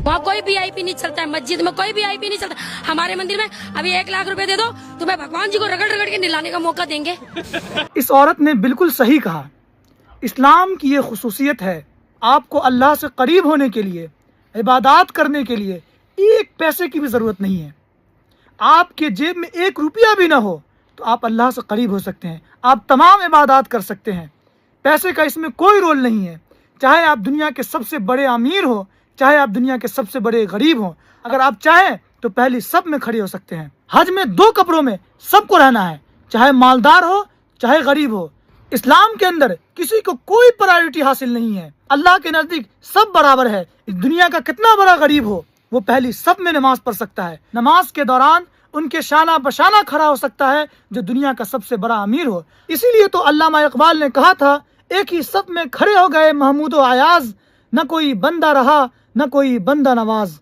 वहाँ कोई वीआईपी नहीं चलता है, मस्जिद में कोई वीआईपी नहीं चलता। हमारे मंदिर में अभी 1 लाख रुपए दे दो, तुम्हें भगवान जी को रगड़ रगड़ के नहलाने का मौका देंगे। इस औरत ने बिल्कुल सही कहा। इस्लाम की ये खुसूसियत है, आपको अल्लाह से करीब होने के लिए, इबादत करने के लिए 1 पैसे की भी ज़रूरत नहीं है। आपके जेब में 1 रुपया भी ना हो तो आप अल्लाह से करीब हो सकते हैं, आप तमाम इबादत कर सकते हैं। पैसे का इसमें कोई रोल नहीं है। चाहे आप दुनिया के सबसे बड़े अमीर हो, चाहे आप दुनिया के सबसे बड़े गरीब हो, अगर आप चाहें तो पहली सब में खड़े हो सकते हैं। हज में 2 कपड़ों में सबको रहना है, चाहे मालदार हो चाहे गरीब हो। इस्लाम के अंदर किसी को कोई प्रायोरिटी हासिल नहीं है। अल्लाह के नज़दीक सब बराबर है। दुनिया का कितना बड़ा गरीब हो, वो पहली सब में नमाज पढ़ सकता है। नमाज के दौरान उनके शाना बशाना खड़ा हो सकता है जो दुनिया का सबसे बड़ा अमीर हो। इसीलिए तो अल्लामा इकबाल ने कहा था, एक ही सब में खड़े हो गए महमूद व अयाज, न कोई बंदा रहा न कोई बंदा नवाज।